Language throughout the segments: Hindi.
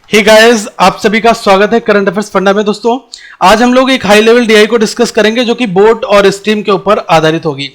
हे गाइस, आप सभी का स्वागत है करंट अफेयर्स फंडा में। दोस्तों, आज हम लोग एक हाई लेवल डीआई को डिस्कस करेंगे जो कि बोट और स्ट्रीम के ऊपर आधारित होगी।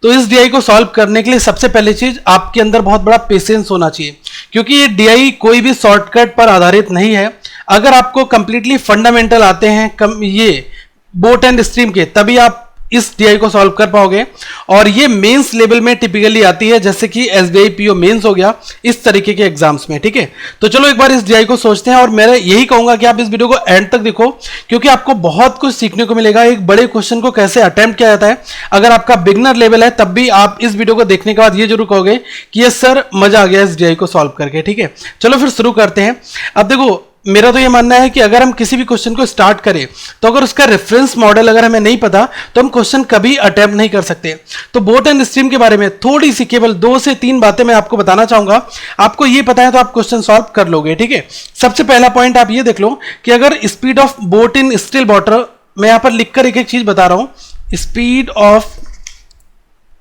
तो इस डीआई को सॉल्व करने के लिए सबसे पहली चीज आपके अंदर बहुत बड़ा पेशेंस होना चाहिए, क्योंकि ये डीआई कोई भी शॉर्टकट पर आधारित नहीं है। अगर आपको कंप्लीटली फंडामेंटल आते हैं ये बोट एंड स्ट्रीम के, तभी आप इस डीआई को सॉल्व कर पाओगे। और ये मेंस लेवल में टिपिकली आती है, जैसे कि एसबीआई पीओ मेंस हो गया, इस तरीके के एग्जाम्स में। ठीक है, तो चलो एक बार इस डीआई को सोचते हैं। और मैं यही कहूंगा कि आप इस वीडियो को एंड तक देखो, क्योंकि आपको बहुत कुछ सीखने को मिलेगा। एक बड़े क्वेश्चन को कैसे अटेम्प्ट किया जाता है, अगर आपका बिगनर लेवल है तब भी आप इस वीडियो को देखने के बाद ये जरूर कहोगे कि ये सर मजा आ गया इस डीआई को सॉल्व करके। ठीक है, चलो फिर शुरू करते हैं। अब देखो, मेरा तो ये मानना है कि अगर हम किसी भी क्वेश्चन को स्टार्ट करें तो अगर उसका रेफरेंस मॉडल अगर हमें नहीं पता तो हम क्वेश्चन कभी अटेम्प्ट नहीं कर सकते। तो बोट एंड स्ट्रीम के बारे में थोड़ी सी, केवल 2 से 3 बातें मैं आपको बताना चाहूंगा। आपको ये पता है तो आप क्वेश्चन सॉल्व कर लोगे। ठीक है, सबसे पहला पॉइंट आप ये देख लो कि अगर speed of boat in still water, मैं यहां पर लिखकर एक एक चीज बता रहा हूं। Speed of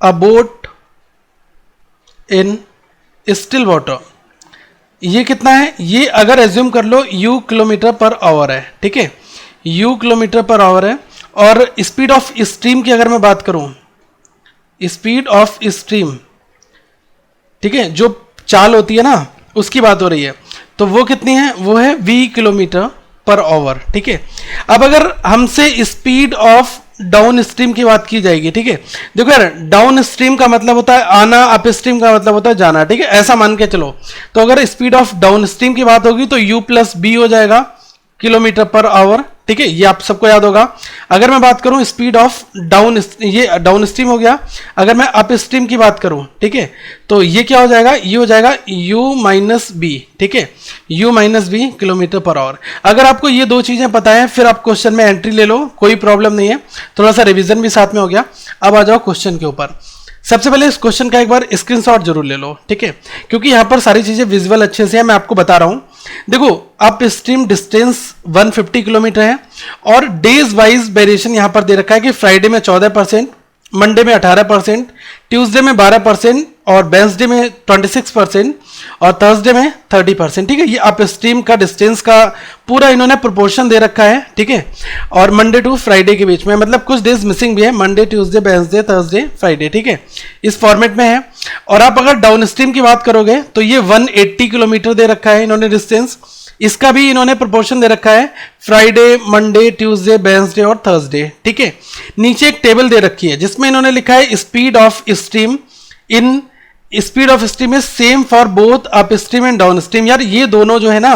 a boat in still water, ये कितना है? ये अगर एज्यूम कर लो u किलोमीटर पर आवर है। ठीक है, u किलोमीटर पर आवर है। और स्पीड ऑफ स्ट्रीम की अगर मैं बात करूं, स्पीड ऑफ स्ट्रीम, ठीक है, जो चाल होती है ना, उसकी बात हो रही है, तो वो कितनी है? वो है v किलोमीटर पर आवर। ठीक है, अब अगर हमसे स्पीड ऑफ डाउन स्ट्रीम की बात की जाएगी, ठीक है, देखो यार, डाउन स्ट्रीम का मतलब होता है आना, अप स्ट्रीम का मतलब होता है जाना। ठीक है, ऐसा मान के चलो। तो अगर स्पीड ऑफ डाउन स्ट्रीम की बात होगी तो u प्लस बी हो जाएगा किलोमीटर पर आवर। ठीक है, ये आप सबको याद होगा। अगर मैं बात करूं स्पीड ऑफ डाउन, ये डाउन स्ट्रीम हो गया। अगर मैं अप स्ट्रीम की बात करूं, ठीक है, तो ये क्या हो जाएगा? ये हो जाएगा u माइनस बी। ठीक है, u minus B kilometre per hour. अगर आपको ये 2 चीजें पता है, फिर आप क्वेश्चन में एंट्री ले लो, कोई प्रॉब्लम नहीं है। थोड़ा सा रिवीजन भी साथ में हो गया। अब आ जाओ क्वेश्चन के ऊपर। सबसे पहले इस क्वेश्चन का एक बार स्क्रीनशॉट जरूर ले लो, ठीक है, क्योंकि यहां पर सारी चीजें विजुअल अच्छे से है, मैं आपको बता रहा हूं। देखो, अप स्ट्रीम डिस्टेंस 150 किलोमीटर है और डेज वाइज वेरिएशन यहां पर दे रखा है कि फ्राइडे में 14%, मंडे में 18%, ट्यूसडे में 12% और वेडनेसडे में 26% और थर्सडे में 30%। ठीक है, ये अप स्ट्रीम का डिस्टेंस का पूरा इन्होंने प्रोपोर्शन दे रखा है। ठीक है, और मंडे टू फ्राइडे के बीच में, मतलब कुछ डेज मिसिंग भी है, Monday, Tuesday, Wednesday, Thursday, Friday. ठीक है, इस फॉर्मेट में है। और आप अगर डाउन स्ट्रीम की बात करोगे तो ये 180 किलोमीटर दे रखा है इन्होंने डिस्टेंस। इसका भी इन्होंने प्रोपोर्शन दे रखा है फ्राइडे, मंडे, ट्यूसडे, वेडनेसडे और थर्सडे। ठीक है, नीचे एक टेबल दे रखी है जिसमें इन्होंने लिखा है speed of stream in, speed of stream is same for both up stream and down stream. यार, ये दोनों जो है ना,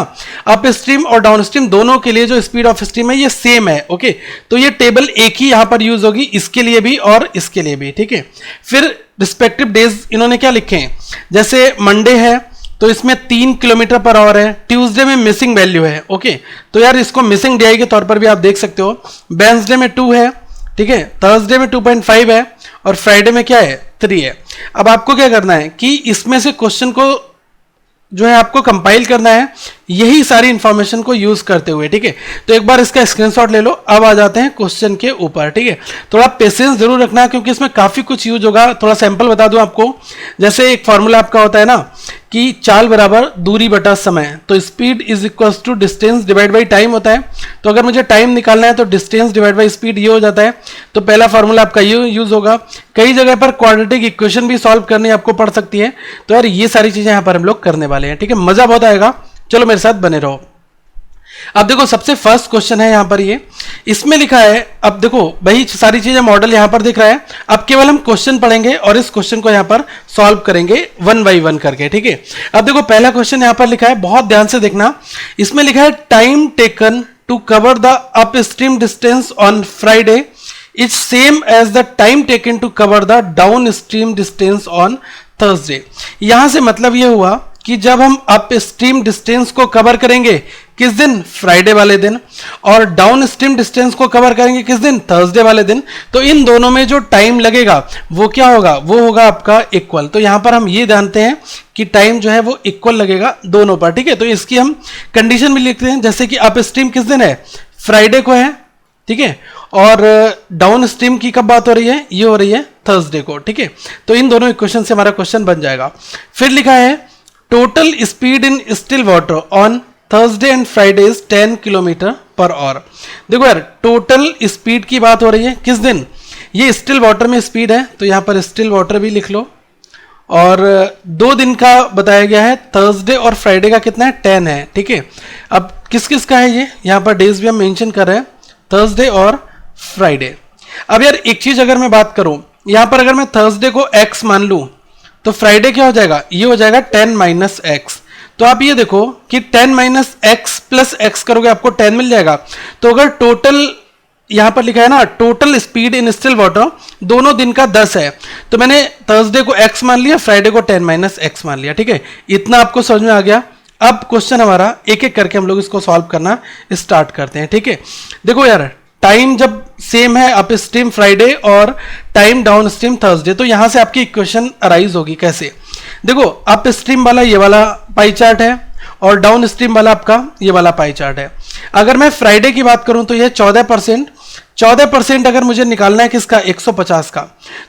अप स्ट्रीम और डाउन स्ट्रीम दोनों के लिए जो स्पीड ऑफ स्ट्रीम है ये सेम है। ओके, तो ये टेबल एक ही यहां पर यूज होगी, इसके लिए भी और इसके लिए भी। ठीक है, फिर रिस्पेक्टिव डेज इन्होंने क्या लिखे हैं, जैसे मंडे है तो इसमें 3 किलोमीटर पर आवर है, ट्यूसडे में मिसिंग वैल्यू है। ओके, तो यार इसको मिसिंग डीआई के तौर पर भी आप देख सकते हो। वेडनेसडे में 2 है, ठीक है, थर्सडे में 2.5 है और फ्राइडे में क्या है? 3 है। अब आपको क्या करना है कि इसमें से क्वेश्चन को जो है आपको कंपाइल करना है यही सारी इंफॉर्मेशन को यूज करते हुए। ठीक है, तो एक बार इसका स्क्रीनशॉट ले लो। अब आ जाते हैं क्वेश्चन के ऊपर। ठीक है, थोड़ा पेशेंस जरूर रखना है क्योंकि इसमें काफी कुछ यूज होगा। थोड़ा सैंपल बता दूं आपको, जैसे एक फॉर्मूला आपका होता है ना कि चाल बराबर दूरी बटा समय, तो speed is equal to distance divide by time होता है। तो अगर मुझे टाइम निकालना है तो डिस्टेंस डिवाइड बाई स्पीड ये हो जाता है। तो पहला फॉर्मूला आपका ये यूज होगा। कई जगह पर क्वाड्रेटिक इक्वेशन भी सॉल्व करनी आपको पड़ सकती है। तो यार ये सारी चीजें यहां पर हम लोग करने वाले हैं। ठीक है, मजा बहुत आएगा, चलो मेरे साथ बने रहो। अब देखो, सबसे फर्स्ट क्वेश्चन है यहां पर, ये इसमें लिखा है। अब देखो भाई, सारी चीजें मॉडल यहां पर दिख रहा है। अब केवल हम क्वेश्चन पढ़ेंगे और इस क्वेश्चन को यहां पर सॉल्व करेंगे 1 बाई 1 करके। ठीक है, अब देखो पहला क्वेश्चन यहां पर लिखा है, बहुत ध्यान से देखना। इसमें लिखा है time taken to cover the up stream distance on Friday is same as the time taken to cover the down stream distance on Thursday. यहां से मतलब यह हुआ कि जब हम अप स्ट्रीम डिस्टेंस को कवर करेंगे किस दिन? फ्राइडे वाले दिन, और डाउन स्ट्रीम डिस्टेंस को कवर करेंगे किस दिन? थर्सडे वाले दिन। तो इन दोनों में जो टाइम लगेगा वो क्या होगा? वो होगा आपका इक्वल। तो यहां पर हम ये जानते हैं कि टाइम जो है वो इक्वल लगेगा दोनों पर। ठीक है, तो इसकी हम कंडीशन भी लिखते हैं, जैसे कि अप स्ट्रीम किस दिन है? फ्राइडे को है। ठीक है, और डाउन स्ट्रीम की कब बात हो रही है? ये हो रही है थर्सडे को। ठीक है, तो इन दोनों इक्वेशन से हमारा क्वेश्चन बन जाएगा। फिर लिखा है total speed in still water on Thursday and Friday is 10 kilometre per our. देखो यार टोटल स्पीड की बात हो रही है किस दिन, ये स्टिल वाटर में स्पीड है तो यहां पर स्टिल वाटर भी लिख लो, और 2 दिन का बताया गया है, थर्सडे और फ्राइडे का कितना है 10 है, ठीक है। अब किस किस का है ये, यहां पर डेज भी हम मेंशन कर रहे हैं, थर्सडे और फ्राइडे। अब यार एक चीज अगर मैं बात करूं, यहां पर अगर मैं थर्सडे को x मान लूं तो फ्राइडे क्या हो जाएगा, ये हो जाएगा 10 माइनस एक्स। तो आप ये देखो कि 10 माइनस एक्स प्लस एक्स करोगे आपको 10 मिल जाएगा। तो अगर टोटल यहां पर लिखा है ना total speed in still water दोनों दिन का 10 है, तो मैंने थर्सडे को x मान लिया, फ्राइडे को 10 माइनस एक्स मान लिया, ठीक है। इतना आपको समझ में आ गया। अब क्वेश्चन हमारा एक एक करके हम लोग इसको सॉल्व करना स्टार्ट करते हैं, ठीक है। देखो यार टाइम जब सेम है अप स्ट्रीम फ्राइडे और टाइम डाउन स्ट्रीम थर्सडे, तो यहां से आपकी इक्वेशन अराइज होगी कैसे। देखो अप स्ट्रीम वाला ये वाला पाई चार्ट है और डाउन स्ट्रीम वाला आपका ये वाला पाई चार्ट है। अगर मैं फ्राइडे की बात करूं तो ये 14% अगर मुझे निकालना है किसका, 150 का।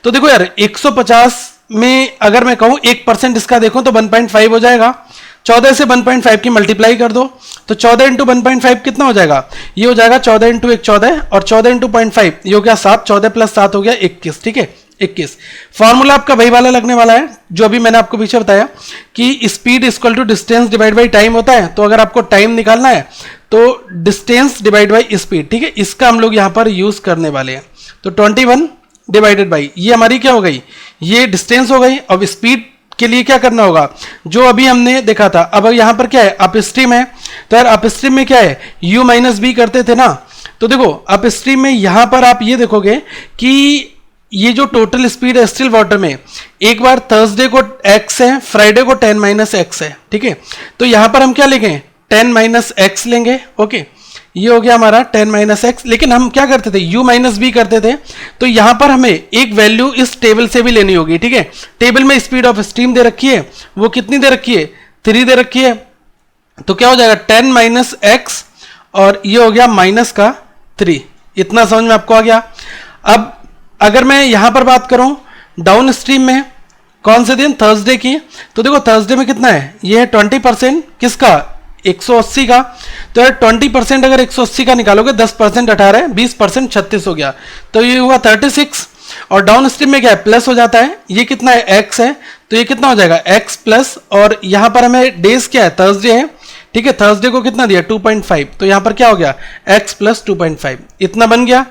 तो देखो यार 150 में अगर मैं कहूं 1% इसका देखो तो 1.5 हो जाएगा। 14 से 1.5 की मल्टीप्लाई कर दो तो 14 इंटू 1.5 कितना हो जाएगा, ये हो जाएगा 14 इंटू 1 14 और 14 इंटू 0.5 ये हो गया 7, 14 प्लस 7 हो गया 21, ठीक है 21। फॉर्मूला आपका वही वाला लगने वाला है जो अभी मैंने आपको पीछे बताया कि speed equal to distance divide by time होता है। तो अगर आपको टाइम निकालना है तो डिस्टेंस डिवाइड बाई स्पीड, ठीक है, इसका हम लोग यहां पर यूज करने वाले हैं। तो 21 डिवाइडेड बाई ये हमारी क्या हो गई, ये डिस्टेंस हो गई। अब स्पीड के लिए क्या करना होगा, जो अभी हमने देखा था। अब यहां पर क्या है, अप स्ट्रीम है, तो यार अप स्ट्रीम में क्या है, u माइनस बी करते थे ना। तो देखो अप स्ट्रीम में यहां पर आप ये देखोगे कि ये जो टोटल स्पीड है स्टिल वाटर में, एक बार थर्सडे को x है, फ्राइडे को 10 माइनस एक्स है, ठीक है। तो यहां पर हम क्या लेंगे, 10 माइनस एक्स लेंगे, ओके। ये हो गया हमारा 10 माइनस एक्स। लेकिन हम क्या करते थे, u माइनस बी करते थे, तो यहां पर हमें एक वैल्यू इस टेबल से भी लेनी होगी, ठीक है। टेबल में स्पीड ऑफ स्ट्रीम दे रखी है, वो कितनी दे रखी है, 3 दे रखी है। तो क्या हो जाएगा 10 माइनस एक्स और ये हो गया माइनस का 3। इतना समझ में आपको आ गया। अब अगर मैं यहां पर बात करूं डाउन स्ट्रीम में कौन से दिन, थर्सडे की, तो देखो थर्सडे में कितना है, ये है 20% किसका, 180 का। तो यार 20% अगर 180 का निकालोगे 10% 18 है, 20% 36 हो गया, तो ये हुआ 36। और डाउन स्ट्रीम में क्या है, प्लस हो जाता है, ये कितना है x है, तो ये कितना हो जाएगा x प्लस, और यहां पर हमें डेज क्या है, थर्सडे है, ठीक है। थर्सडे को कितना दिया 2.5, तो यहां पर क्या हो गया x प्लस 2.5, इतना बन गया।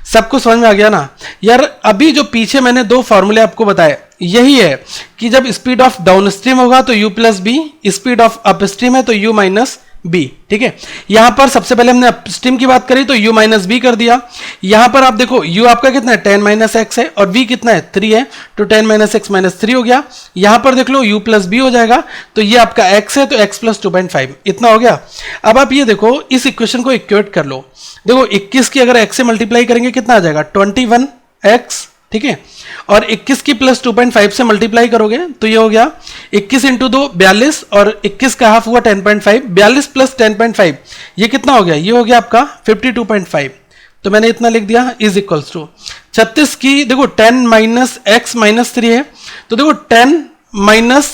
सब कुछ समझ में आ गया ना यार। अभी जो पीछे मैंने 2 फॉर्मूले आपको बताए यही है कि जब स्पीड ऑफ डाउन स्ट्रीम होगा तो u plus B, speed of up stream है तो u माइनस बी, ठीक है। यहां पर सबसे पहले हमने अप स्ट्रीम की बात करी तो u माइनस बी कर दिया। यहां पर आप देखो u आपका कितना है 10 माइनस एक्स है और v कितना है 3 है, तो 10 माइनस एक्स माइनस 3 हो गया। यहां पर देख लो u प्लस बी हो जाएगा, तो ये आपका x है तो x प्लस 2.5, इतना हो गया। अब आप ये देखो इस इक्वेशन को इक्वेट कर लो। देखो 21 की अगर x से मल्टीप्लाई करेंगे कितना आ जाएगा 21x, ठीक है। और 21 की प्लस 2.5 से मल्टीप्लाई करोगे तो ये हो गया 21 इंटू 2 42 और 21 का हाफ हुआ 10.5, 42 प्लस 10.5 ये कितना हो गया, ये हो गया आपका 52.5। तो मैंने इतना लिख दिया इज इक्वल्स टू 36 की देखो 10 माइनस एक्स माइनस 3 है, तो देखो 10 माइनस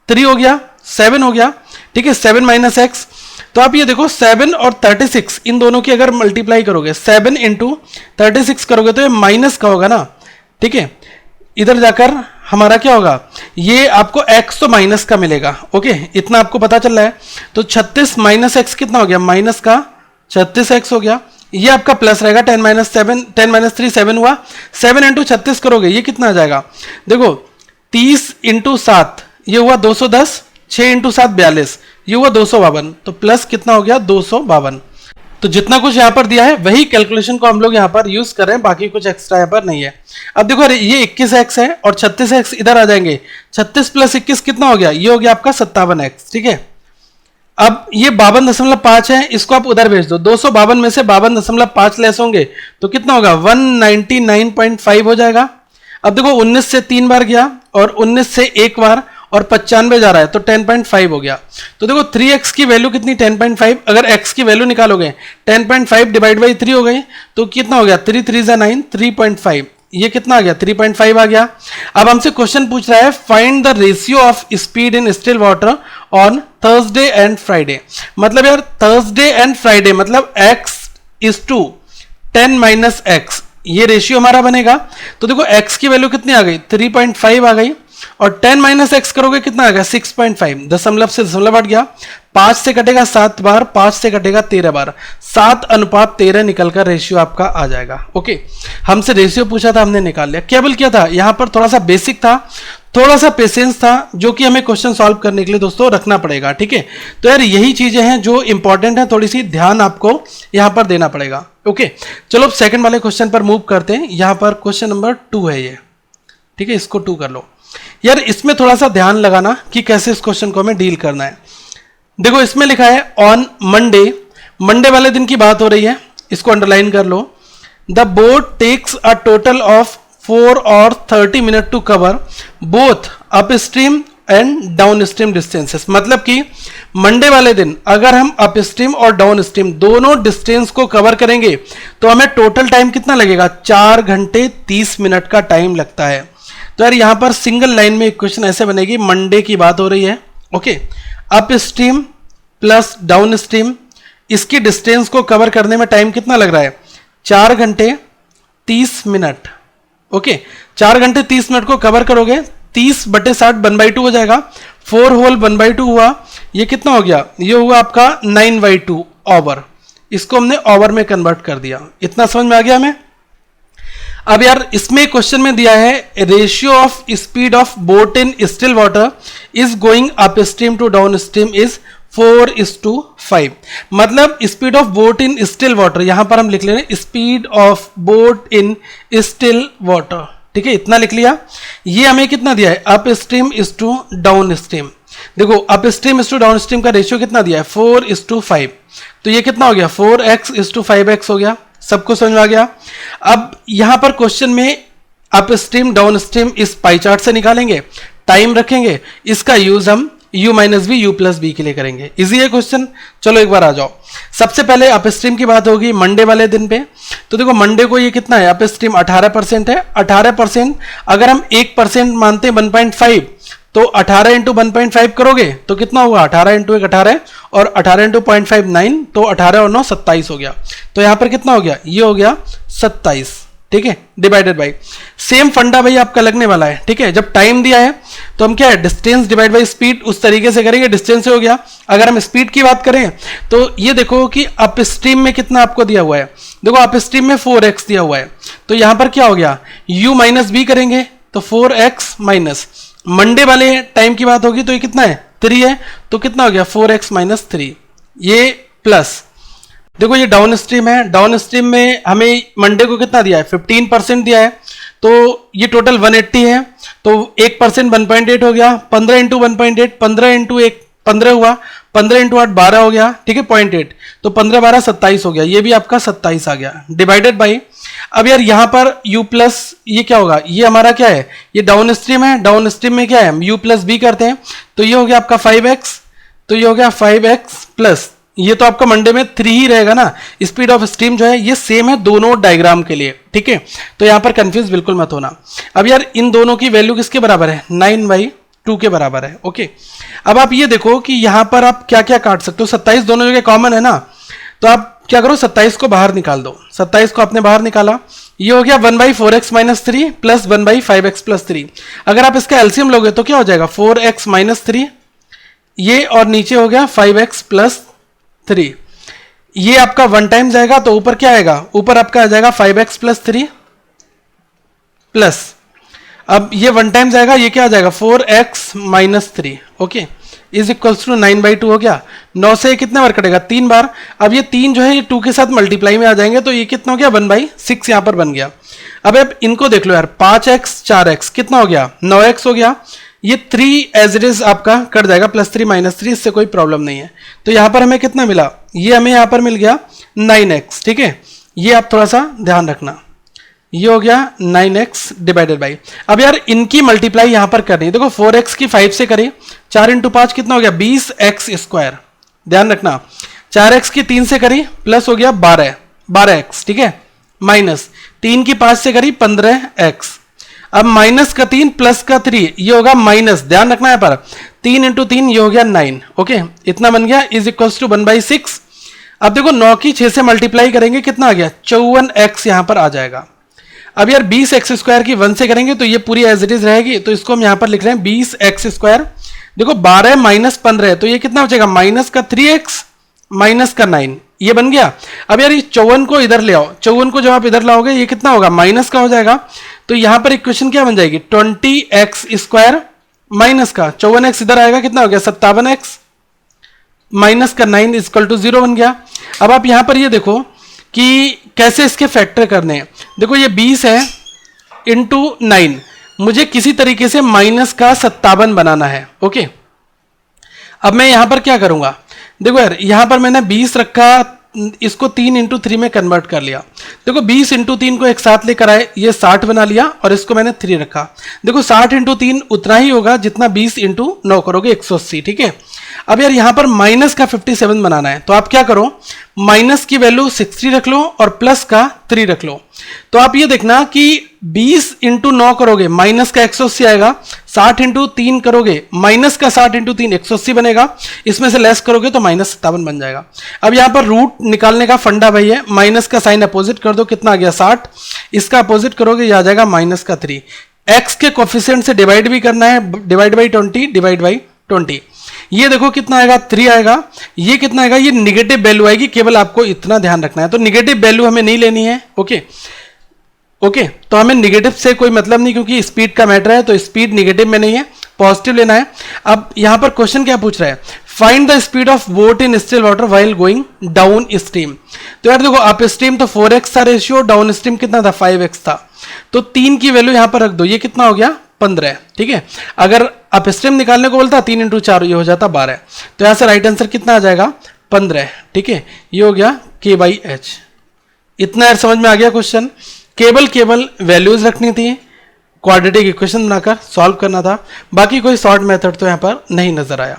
3 हो गया 7 हो गया, ठीक है, 7 माइनस एक्स। तो आप ये देखो 7 और 36 इन दोनों की अगर मल्टीप्लाई करोगे 7 इंटू 36 करोगे तो ये माइनस का होगा ना, ठीक है। इधर जाकर हमारा क्या होगा, ये आपको x तो माइनस का मिलेगा, ओके, इतना आपको पता चल रहा है। तो 36 माइनस एक्स कितना हो गया, माइनस का 36x हो गया। ये आपका प्लस रहेगा 10 माइनस 7, 10 माइनस 3 7 हुआ, 7 इंटू 36 करोगे ये कितना आ जाएगा, देखो 30 इंटू 7 ये हुआ 210, 6 इंटू 7 42, ये हुआ 252, तो प्लस कितना हो गया 252। तो जितना कुछ यहाँ पर दिया है वही कैलकुलेशन को हम लोग यहाँ पर यूज कर रहे हैं, बाकी कुछ एक्स्ट्रा यहाँ पर नहीं है। अब देखो ये 21x है और 36x इधर आ जाएंगे, 36 प्लस 21 कितना हो गया, ये हो गया आपका 57x, ठीक है। अब ये 52.5 है, इसको आप उधर भेज दो, 252 में से 52.5 लेस होंगे तो कितना होगा 199.5 हो जाएगा। अब देखो 19 से 3 बार गया और 19 से 1 बार और 95 जा रहा है तो 10.5 हो गया। तो देखो 3x की वैल्यू कितनी 10.5, अगर x की वैल्यू निकालोगे 10.5 डिवाइड बाई 3 हो गई तो कितना हो गया 3 3 9 3.5, ये कितना आ गया 3.5 आ गया। अब हमसे क्वेश्चन पूछ रहा है find the ratio of speed in still water on Thursday and Friday. मतलब यार थर्सडे एंड फ्राइडे मतलब x:10 - x, ये रेशियो हमारा बनेगा। तो देखो x की वैल्यू कितनी आ गई 3.5 आ गई, और 10 - x करोगे कितना आ गया 6.5, दशमलव से दशमलव हट गया, 5 से कटेगा 7 बार, 5 से कटेगा 13 बार, 7:13 निकलकर रेशियो आपका आ जाएगा। ओके, हमसे रेशियो पूछा था, हमने निकाल लिया। केवल क्या था यहाँ पर, थोड़ा सा बेसिक था, थोड़ा सा पेशेंस था, जो कि हमें क्वेश्चन सॉल्व करने के लिए दोस्तों रखना पड़ेगा। ठीक है, तो यार यही चीजें हैं जो इंपॉर्टेंट है, थोड़ी सी ध्यान आपको यहाँ पर देना पड़ेगा। ओके, चलो सेकंड वाले क्वेश्चन पर मूव करते हैं। यहाँ पर क्वेश्चन नंबर 2 है ये, ठीक है, इसको 2 कर लो। यार इसमें थोड़ा सा ध्यान लगाना कि कैसे इस क्वेश्चन को हमें डील करना है। देखो इसमें लिखा है ऑन मंडे, मंडे वाले दिन की बात हो रही है, इसको अंडरलाइन कर लो। The boat takes a total of 4 और 30 minute to cover both up stream and down stream distances. मतलब कि मंडे वाले दिन अगर हम अप स्ट्रीम और डाउन स्ट्रीम दोनों डिस्टेंस को कवर करेंगे तो हमें टोटल टाइम कितना लगेगा 4 घंटे 30 मिनट का टाइम लगता है। तो यार यहां पर सिंगल लाइन में इक्वेशन ऐसे बनेगी, मंडे की बात हो रही है, okay, up stream plus down stream, इसकी डिस्टेंस को कवर करने में टाइम कितना लग रहा है 4 घंटे 30 मिनट। ओके, 4 घंटे 30 मिनट को कवर करोगे 30/60 1/2 हो जाएगा, 4 होल 1/2 हुआ, ये कितना हो गया, ये हुआ आपका 9/2 ओवर। इसको हमने ओवर में कन्वर्ट कर दिया। इतना समझ में आ गया हमें। अब यार इसमें क्वेश्चन में दिया है ratio of speed of boat in still water is going up stream to down stream is 4:5। मतलब speed of boat in still water, यहां पर हम लिख ले रहे हैं speed of boat in still water, ठीक है, इतना लिख लिया। ये हमें कितना दिया है up stream is to down stream. देखो upstream is to down stream का रेशियो कितना दिया है 4:5, तो ये कितना हो गया 4x:5x हो गया। सबको समझ में आ गया। अब यहां पर क्वेश्चन में अप स्ट्रीम डाउन स्ट्रीम इस पाई चार्ट से निकालेंगे, टाइम रखेंगे, इसका यूज हम u - v u + b के लिए करेंगे। इजी है क्वेश्चन। चलो एक बार आ जाओ। सबसे पहले अप स्ट्रीम की बात होगी मंडे वाले दिन पे। तो देखो मंडे को ये कितना है अप स्ट्रीम 18% है। 18% अगर हम 1% मानते हैं 1.5, तो 18 × 1.5 करोगे तो कितना होगा 18 × 1 18 और 18 × 0.5 9, तो 18 और 9 27 हो गया। तो यहां पर कितना हो गया, ये हो गया 27, ठीक है, डिवाइडेड बाई सेम फंडा भाई आपका लगने वाला है। ठीक है, जब टाइम दिया है तो हम क्या है डिस्टेंस डिवाइड बाई स्पीड उस तरीके से करेंगे, डिस्टेंस से हो गया। अगर हम स्पीड की बात करें तो ये देखो कि अप स्ट्रीम में कितना आपको दिया हुआ है, देखो अप स्ट्रीम में 4x दिया हुआ है, तो यहां पर क्या हो गया u - b करेंगे तो 4x माइनस, मंडे वाले टाइम की बात होगी तो ये कितना है 3 है, तो कितना हो गया 4x - 3, ये प्लस देखो ये डाउन स्ट्रीम है, डाउन स्ट्रीम में हमें मंडे को कितना दिया है 15% दिया है, तो ये टोटल 180 है, तो 1% 1.8 हो गया, 15 × 1.8 15 × 1 15 हुआ, 15 × 8 12 हो गया, ठीक है 0.8, तो 15 12 27 हो गया, ये भी आपका 27 आ गया, डिवाइडेड बाई। अब यार यहां पर u प्लस ये क्या होगा, ये हमारा क्या है, ये डाउन स्ट्रीम है, डाउन स्ट्रीम में क्या है हम u + b करते हैं, तो ये हो गया आपका 5x, तो ये हो गया 5x प्लस, ये तो आपका मंडे में 3 ही रहेगा ना, स्पीड ऑफ स्ट्रीम जो है ये सेम है दोनों डायग्राम के लिए, ठीक है, तो यहां पर कंफ्यूज बिल्कुल मत होना। अब यार इन दोनों की वैल्यू किसके बराबर है 9/2 के बराबर है, ओके। अब आप ये देखो कि यहां पर आप क्या क्या काट सकते हो, 27 दोनों जगह कॉमन है ना, तो आप क्या करो 27 को बाहर निकाल दो, 27 को आपने बाहर निकाला, ये हो गया 1/4x - 3 प्लस 1/5x + 3। अगर आप इसका एलसीएम लोगे तो क्या हो जाएगा 4x - 3, ये और नीचे हो गया 5x + 3, ये आपका 1 टाइम जाएगा तो ऊपर क्या आएगा, ऊपर आपका आ जाएगा 5x + 3 प्लस, अब ये 1 टाइम जाएगा, ये क्या आ जाएगा 4x - 3, okay, is equals to 9/2 हो गया। 9 से कितने बार कटेगा 3 बार, अब ये 3 जो है ये 2 के साथ मल्टीप्लाई में आ जाएंगे, तो ये कितना हो गया 1/6 यहां पर बन गया। अब आप इनको देख लो यार 5x 4x कितना हो गया 9x हो गया, ये 3 एज इट इज आपका कट जाएगा, +3 - 3, इससे कोई प्रॉब्लम नहीं है। तो यहां पर हमें कितना मिला, ये हमें यहां पर मिल गया 9x, ठीक है, ये आप थोड़ा सा ध्यान रखना, ये हो गया 9x डिवाइडेड बाई। अब यार इनकी मल्टीप्लाई यहां पर करनी है, देखो 4x की 5 से करें, 4 × 5 कितना हो गया 20x², ध्यान रखना, 4x की 3 से करी प्लस हो गया 12x, ठीक है, माइनस 3 की 5 से करी 15x। अब माइनस का 3 प्लस का 3 ये होगा माइनस, ध्यान रखना है पर 3 इंटू 3 ये हो गया 9। ओके, इतना बन गया इज इक्वल्स टू 1/6। अब देखो 9 की 6 से मल्टीप्लाई करेंगे कितना आ गया 54x यहां पर आ जाएगा। अब यार 20x² की 1 से करेंगे तो ये पूरी एज इट इज रहेगी, तो इसको हम यहां पर लिख रहे हैं 20x²। देखो 12 माइनस 15 तो ये कितना बचेगा माइनस का 3x माइनस का 9, ये बन गया। अब यार ये 54 को इधर ले आओ, 54 को जब आप इधर लाओगे ये कितना होगा माइनस का हो जाएगा, तो यहां पर इक्वेशन क्या बन जाएगी 20x² माइनस का 54x इधर आएगा कितना हो गया 57x माइनस का 9 इक्वल टू 0 बन गया। अब आप यहां पर ये देखो कि कैसे इसके फैक्टर करने हैं। देखो ये 20 है इंटू 9, मुझे किसी तरीके से माइनस का 57 बनाना है। ओके, अब मैं यहां पर क्या करूंगा, देखो यार यहां पर मैंने 20 रखा, इसको 3 इंटू 3 में कन्वर्ट कर लिया। देखो 20 इंटू 3 को एक साथ लेकर आए, ये 60 बना लिया और इसको मैंने 3 रखा। देखो 60 इंटू 3 उतना ही होगा जितना 20 इंटू 9 करोगे 180, ठीक है। अब यार यहां पर माइनस का 57 बनाना है, तो आप क्या करो माइनस की वैल्यू 60 रख लो और प्लस का 3 रख लो। तो आप ये देखना कि 20 इंटू 9 करोगे माइनस का 180 आएगा, 60 इंटू 3 करोगे माइनस का 60 इंटू 3 180 बनेगा, इसमें से लेस करोगे तो माइनस 57 बन जाएगा। अब यहां पर रूट निकालने का फंडा भाई है, माइनस का साइन अपोजिट कर दो, कितना आ गया 60, इसका अपोजिट करोगे ये आ जाएगा माइनस का 3। एक्स के कोफिशिएंट से डिवाइड भी करना है, डिवाइड बाई 20 डिवाइड बाई 20, ये देखो कितना आएगा 3 आएगा, ये कितना आएगा ये निगेटिव वैल्यू आएगी, केवल आपको इतना ध्यान रखना है। तो निगेटिव वैल्यू हमें नहीं लेनी है। ओके ओके, तो हमें निगेटिव से कोई मतलब नहीं, क्योंकि स्पीड का मैटर है, तो स्पीड निगेटिव में नहीं है, पॉजिटिव लेना है। अब यहां पर क्वेश्चन क्या पूछ रहा है, find the speed of boat in still water while going down stream. तो यार देखो अप स्ट्रीम तो 4x था रेशियो, डाउन स्ट्रीम कितना था 5x था, तो 3 की वैल्यू यहां पर रख दो, ये कितना हो गया 15, ठीक है। अगर अप स्ट्रीम निकालने को बोलता 3 इंटू 4 ये हो जाता 12, तो यहां से राइट आंसर कितना आ जाएगा 15, ठीक है। ये हो गया k/h। इतना यार समझ में आ गया क्वेश्चन, केवल वैल्यूज रखनी थी, क्वाड्रेटिक इक्वेशन बनाकर सॉल्व करना था, बाकी कोई शॉर्ट मेथड तो यहाँ पर नहीं नजर आया।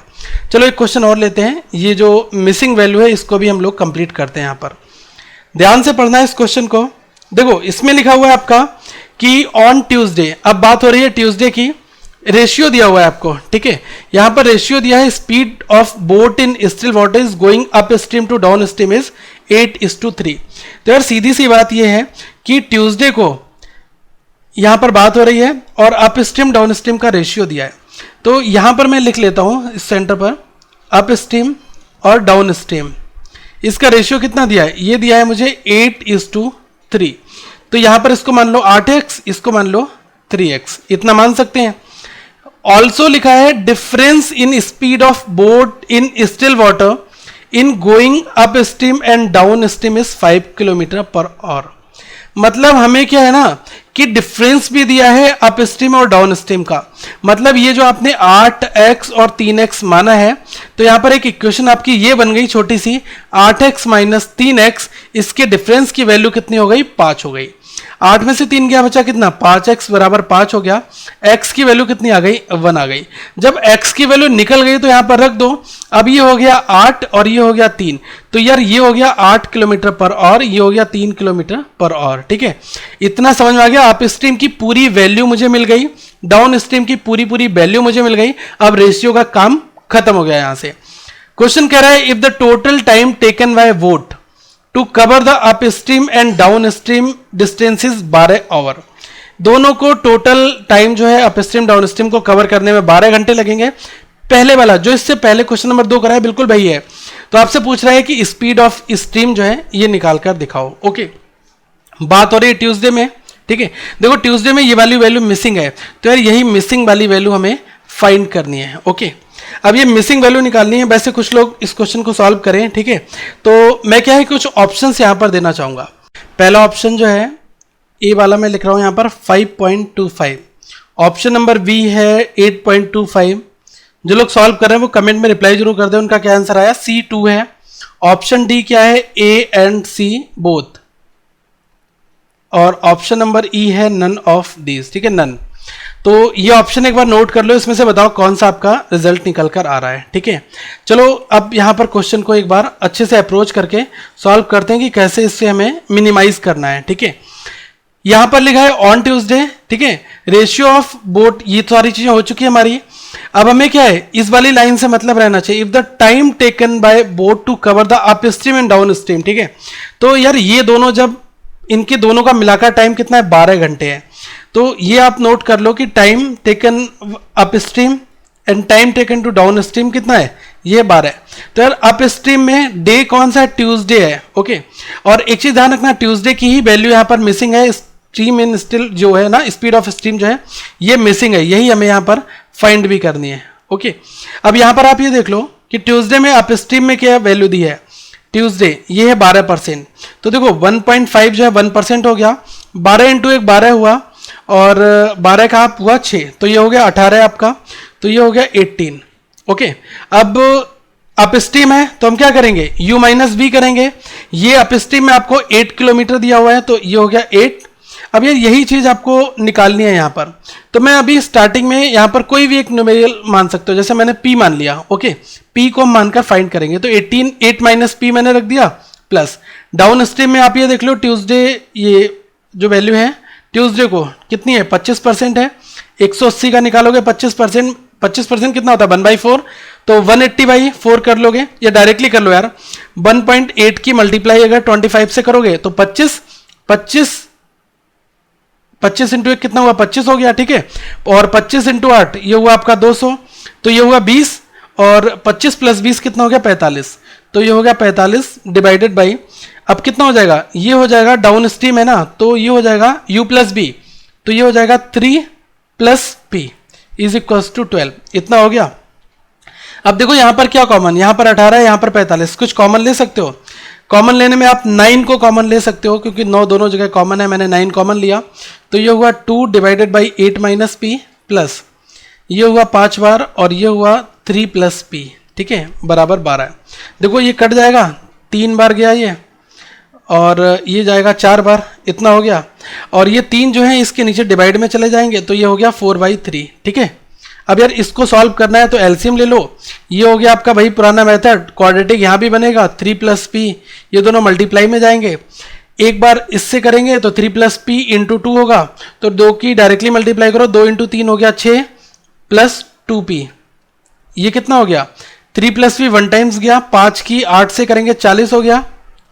चलो एक क्वेश्चन और लेते हैं, ये जो मिसिंग वैल्यू है इसको भी हम लोग कंप्लीट करते हैं। यहाँ पर ध्यान से पढ़ना है इस क्वेश्चन को। देखो इसमें लिखा हुआ है आपका कि ऑन ट्यूसडे, अब बात हो रही है ट्यूसडे की, रेशियो दिया हुआ है आपको, ठीक है। यहां पर रेशियो दिया है speed of boat in still water is going up stream to down stream is 8:3। तो यार सीधी सी बात यह है कि ट्यूसडे को यहां पर बात हो रही है और अप स्ट्रीम डाउन स्ट्रीम का रेशियो दिया है, तो यहां पर मैं लिख लेता हूं इस सेंटर पर अप स्ट्रीम और डाउन स्ट्रीम, इसका रेशियो कितना दिया है, ये दिया है मुझे 8:3। तो यहां पर इसको मान लो 8x, इसको मान लो 3x, इतना मान सकते हैं। ऑल्सो लिखा है difference in speed of boat in still water in going up stream and down stream is 5 km/h। मतलब हमें क्या है ना कि डिफरेंस भी दिया है अप स्ट्रीम और डाउन स्ट्रीम का, मतलब ये जो आपने 8x और 3x माना है, तो यहां पर एक इक्वेशन आपकी ये बन गई छोटी सी 8x माइनस 3x, इसके डिफरेंस की वैल्यू कितनी हो गई 5 हो गई। 8 में से 3 गया बचा कितना 5x बराबर 5 हो गया, x की वैल्यू कितनी आ गई 1 आ गई। जब x की वैल्यू निकल गई तो यहां पर रख दो, अब ये हो गया 8 और ये हो गया 3, तो यार ये हो गया 8 km/h, ये हो गया 3 km/h, ठीक है। इतना समझ में आ गया, अप स्ट्रीम की पूरी वैल्यू मुझे मिल गई, डाउन स्ट्रीम की पूरी वैल्यू मुझे मिल गई, अब रेशियो का काम खत्म हो गया। यहां से क्वेश्चन कह रहा है if the total time taken by boat to cover the up stream and down stream distance is 12 hour. दोनों को टोटल टाइम जो है अप स्ट्रीम डाउन स्ट्रीम को कवर करने में 12 घंटे लगेंगे। पहले वाला जो इससे पहले क्वेश्चन नंबर 2 करा है बिल्कुल वही है, तो आपसे पूछ रहा है कि स्पीड ऑफ स्ट्रीम जो है ये निकाल कर दिखाओ। ओके, बात हो रही है ट्यूसडे में, ठीक है। देखो ट्यूसडे में ये वाली वैल्यू मिसिंग है, तो यार यही मिसिंग वाली वैल्यू हमें फाइंड करनी है। ओके, अब ये मिसिंग वैल्यू निकालनी है। वैसे कुछ लोग इस क्वेश्चन को सॉल्व करें, ठीक है, तो मैं क्या है कुछ ऑप्शंस यहां पर देना चाहूंगा। पहला ऑप्शन जो है ए वाला मैं लिख रहा हूं यहां पर 5.25, ऑप्शन नंबर बी है 8.25। जो लोग सॉल्व कर रहे हैं वो कमेंट में रिप्लाई जरूर कर दें उनका क्या आंसर आया। C2 है, ऑप्शन डी क्या है A एंड C बोथ, और ऑप्शन नंबर ई है नन ऑफ दीज, ठीक है, नन। तो ये ऑप्शन एक बार नोट कर लो, इसमें से बताओ कौन सा आपका रिजल्ट निकल कर आ रहा है, ठीक है। चलो अब यहां पर क्वेश्चन को एक बार अच्छे से अप्रोच करके सॉल्व करते हैं कि कैसे इससे हमें मिनिमाइज करना है, ठीक है। यहां पर लिखा है ऑन ट्यूसडे, ठीक है, रेशियो ऑफ बोट, ये सारी चीजें हो चुकी है हमारी। अब हमें क्या है, इस वाली लाइन से मतलब रहना चाहिए, if the time taken by boat to cover the up stream and down stream, ठीक है। तो यार ये दोनों, जब इनके दोनों का मिलाकर टाइम कितना है, 12 घंटे है। तो ये आप नोट कर लो कि time taken up stream and time taken to down stream कितना है, ये 12। तो यार अप स्ट्रीम में डे कौन सा है, ट्यूसडे है, ओके। और एक चीज ध्यान रखना, ट्यूसडे की ही वैल्यू यहां पर मिसिंग है, स्ट्रीम इन स्टिल जो है ना, स्पीड ऑफ स्ट्रीम जो है ये मिसिंग है, यही हमें यहां पर फाइंड भी करनी है, ओके। अब यहां पर आप ये देख लो कि ट्यूसडे में अप स्ट्रीम में क्या वैल्यू दी है, ट्यूसडे ये है 12%। तो देखो 1.5 जो है 1% हो गया, 12 इंटू 1 12 हुआ, और 12 का आप हुआ 6, तो ये हो गया 18 आपका, तो ये हो गया 18, ओके। अब अप स्ट्रीम है तो हम क्या करेंगे, u माइनस v करेंगे। ये अप स्ट्रीम में आपको 8 किलोमीटर दिया हुआ है, तो ये हो गया 8। अब यार यही चीज आपको निकालनी है यहाँ पर। तो मैं अभी स्टार्टिंग में यहाँ पर कोई भी एक न्यूमेरियल मान सकते हो, जैसे मैंने p मान लिया, ओके। p को हम मानकर फाइंड करेंगे, तो 18 8 माइनस p मैंने रख दिया, प्लस डाउन स्ट्रीम में आप ये देख लो ट्यूसडे, ये जो वैल्यू है ट्यूसडे को कितनी है, 25% है। 180 का निकालोगे 25%, 25% कितना होता है 1/4, तो 180/4 कर लोगे, या डायरेक्टली कर लो यार। 1.8 की मल्टीप्लाई अगर 25 से करोगे तो 25 इंटू 1 कितना हुआ, 25 हो गया, ठीक है। और 25 इंटू 8 ये हुआ आपका 200, तो ये हुआ 20, और 25 प्लस 20 कितना हो गया 45, तो ये हो गया 45 डिवाइडेड बाई, अब कितना हो जाएगा, ये हो जाएगा डाउन स्ट्रीम है ना, तो ये हो जाएगा u प्लस बी, तो ये हो जाएगा 3 plus P is equals to 12, इतना हो गया। अब देखो यहां पर क्या कॉमन, यहां पर 18 है, यहां पर 45, कुछ कॉमन ले सकते हो। कॉमन लेने में आप 9 को कॉमन ले सकते हो, क्योंकि 9 दोनों जगह कॉमन है, मैंने 9 कॉमन लिया, तो ये हुआ 2 divided by 8 minus P, plus ये हुआ 5 बार, और ये हुआ 3 प्लस पी, ठीक है, बराबर 12। देखो ये कट जाएगा, 3 बार गया ये, और ये जाएगा 4 बार, इतना हो गया। और ये 3 जो है इसके नीचे डिवाइड में चले जाएंगे, तो ये हो गया 4/3, ठीक है। अब यार इसको सॉल्व करना है तो एलसीएम ले लो, ये हो गया आपका वही पुराना मेथड, क्वाड्रेटिक यहाँ भी बनेगा, 3 प्लस पी, ये दोनों मल्टीप्लाई में जाएंगे। एक बार इससे करेंगे तो 3 प्लस पी इंटू 2 होगा, तो 2 की डायरेक्टली मल्टीप्लाई करो, 2 इंटू 3 हो गया 6 प्लस 2p, ये कितना हो गया, 3 प्लस पी 1 टाइम्स गया, 5 की 8 से करेंगे 40 हो गया,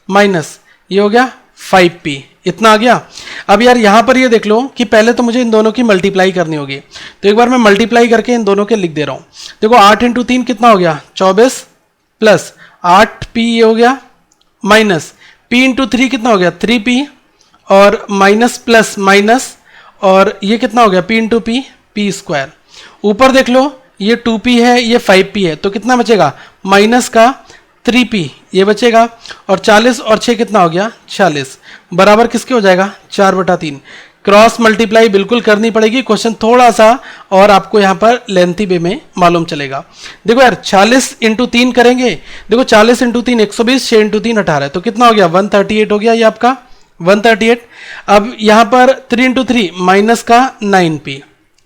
माइनस ये हो गया 5p, इतना आ गया। अब यार यहां पर ये देख लो कि पहले तो मुझे इन दोनों की मल्टीप्लाई करनी होगी, तो एक बार मैं मल्टीप्लाई करके इन दोनों के लिख दे रहा हूं। देखो 8 इंटू 3 कितना हो गया 24, प्लस 8p ये हो गया, माइनस p इंटू 3 कितना हो गया 3p, और माइनस प्लस माइनस, और ये कितना हो गया p into p, p square. ऊपर देख लो ये 2p है, ये 5p है, तो कितना बचेगा, माइनस का 3p ये बचेगा, और 40 और 6 कितना हो गया 40, बराबर किसके हो जाएगा 4/3। क्रॉस मल्टीप्लाई बिल्कुल करनी पड़ेगी, क्वेश्चन थोड़ा सा और आपको यहाँ पर लेंथी वे में मालूम चलेगा। देखो यार 40 इंटू 3 करेंगे, देखो 40 इंटू 3 120, 6 इंटू 3 18, तो कितना हो गया 138 हो गया ये आपका 138। अब यहाँ पर 3 इंटू 3 माइनस का 9p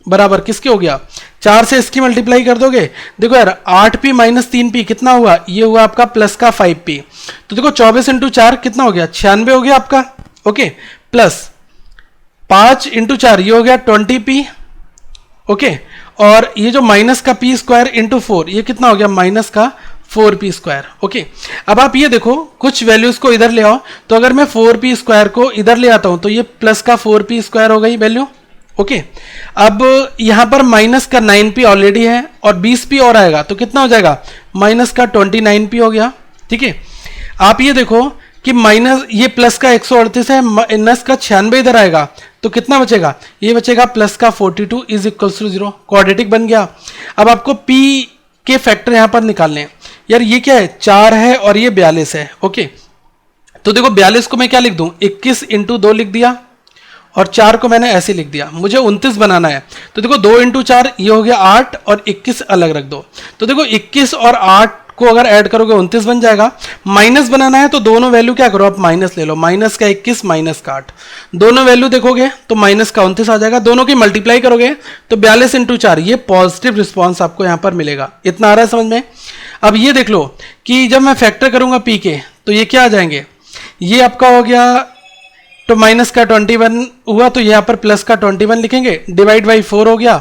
बराबर किसके हो गया, 4 से इसकी मल्टीप्लाई कर दोगे, देखो यार 8p माइनस 3p कितना हुआ, ये हुआ आपका प्लस का 5p, तो देखो 24 इंटू 4 कितना हो गया 96 हो गया आपका, ओके, प्लस 5 इंटू 4 ये हो गया 20p, ओके, और ये जो माइनस का p स्क्वायर इंटू 4 ये कितना हो गया माइनस का 4p स्क्वायर, ओके। अब आप ये देखो कुछ वैल्यूज को इधर ले आओ, तो अगर मैं 4p स्क्वायर को इधर ले आता हूं तो ये प्लस का 4p स्क्वायर हो गई वैल्यू, ओके। अब यहां पर माइनस का 9p ऑलरेडी है, और 20p और आएगा, तो कितना हो जाएगा माइनस का 29p हो गया, ठीक है। आप ये देखो कि माइनस ये प्लस का 138 है, माइनस का 96 इधर आएगा, तो कितना बचेगा, ये बचेगा प्लस का 42 इज इक्वल्स टू 0, क्वाड्रेटिक बन गया। अब आपको p के फैक्टर यहां पर निकालने हैं। यार ये क्या है 4 है और ये 42 है, ओके। तो देखो 42 को मैं क्या लिख दूं, 21 इंटू 2 लिख दिया, और 4 को मैंने ऐसे लिख दिया, मुझे 29 बनाना है, तो देखो 2 इंटू 4 ये हो गया 8, और 21 अलग रख दो, तो देखो 21 और 8 को अगर ऐड करोगे 29 बन जाएगा। माइनस बनाना है तो दोनों वैल्यू क्या करो आप माइनस ले लो, माइनस का 21 माइनस का 8, दोनों वैल्यू देखोगे तो माइनस का 29 आ जाएगा, दोनों की मल्टीप्लाई करोगे तो 42 इंटू 4 ये पॉजिटिव रिस्पॉन्स आपको यहां पर मिलेगा। इतना आ रहा है समझ में। अब ये देख लो कि जब मैं फैक्टर करूंगा पी के तो ये क्या आ जाएंगे, ये आपका हो गया तो माइनस का 21 हुआ तो यहाँ पर प्लस का 21 लिखेंगे, डिवाइड बाई 4 हो गया,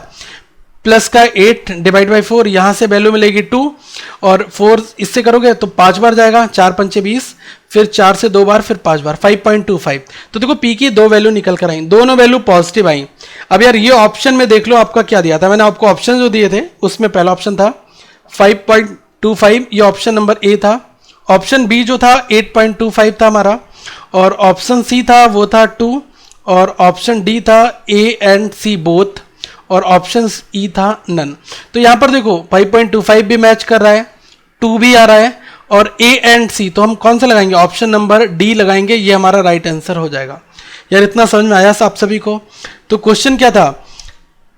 प्लस का 8 डिवाइड बाई 4, यहाँ से वैल्यू मिलेगी 2 और 4 इससे करोगे तो 5 बार जाएगा, 4 पंचे 20, फिर 4 से 2 बार, फिर 5 बार, 5.25। तो देखो पी की 2 वैल्यू निकल कर आई, दोनों वैल्यू पॉजिटिव आई। अब यार ये ऑप्शन में देख लो आपका क्या दिया था, मैंने आपको ऑप्शन जो दिए थे उसमें पहला ऑप्शन था 5.25, ये ऑप्शन नंबर ए था। ऑप्शन बी जो था 8.25 था हमारा, और ऑप्शन सी था वो था 2, और ऑप्शन डी था ए एंड सी बोथ, और ऑप्शन ई था नन। तो यहां पर देखो 5.25 भी मैच कर रहा है, 2 भी आ रहा है, और ए एंड सी, तो हम कौन सा लगाएंगे, ऑप्शन नंबर डी लगाएंगे, ये हमारा राइट आंसर हो जाएगा। यार इतना समझ में आया आप सभी को? तो क्वेश्चन क्या था,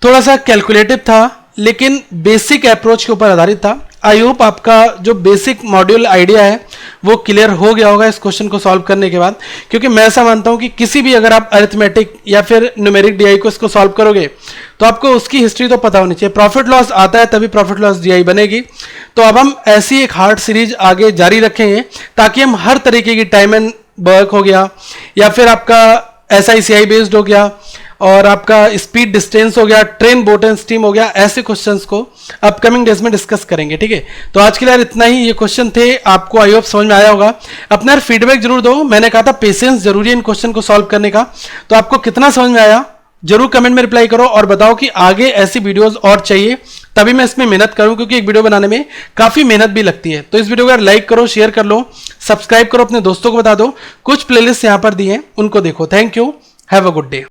थोड़ा सा कैलकुलेटिव था लेकिन बेसिक अप्रोच के ऊपर आधारित था। आई होप आपका जो बेसिक मॉड्यूल आइडिया है वो क्लियर हो गया होगा इस क्वेश्चन को सॉल्व करने के बाद, क्योंकि मैं ऐसा मानता हूं कि किसी भी अगर आप अरिथमेटिक या फिर न्यूमेरिक डीआई को इसको सॉल्व करोगे तो आपको उसकी हिस्ट्री तो पता होनी चाहिए। प्रॉफिट लॉस आता है तभी प्रॉफिट लॉस डीआई बनेगी। तो अब हम ऐसी एक हार्ड सीरीज आगे जारी रखेंगे ताकि हम हर तरीके की टाइम एंड वर्क हो गया, या फिर आपका SICI बेस्ड हो गया, और आपका स्पीड डिस्टेंस हो गया, ट्रेन बोट एंड स्टीम हो गया, ऐसे क्वेश्चंस को अपकमिंग डेज में डिस्कस करेंगे। ठीक है, तो आज के लिए इतना ही, ये क्वेश्चन थे, आपको आई होप समझ में आया होगा। अपना फीडबैक जरूर दो, मैंने कहा था पेशेंस जरूरी है इन क्वेश्चन को सॉल्व करने का। तो आपको कितना समझ में आया जरूर कमेंट में रिप्लाई करो और बताओ कि आगे ऐसी वीडियोस और चाहिए, तभी मैं इसमें मेहनत करूं, क्योंकि एक वीडियो बनाने में काफी मेहनत भी लगती है। तो इस वीडियो को लाइक करो, शेयर कर लो, सब्सक्राइब करो, अपने दोस्तों को बता दो, कुछ प्लेलिस्ट यहां पर दी हैं उनको देखो। Thank you, have a good day.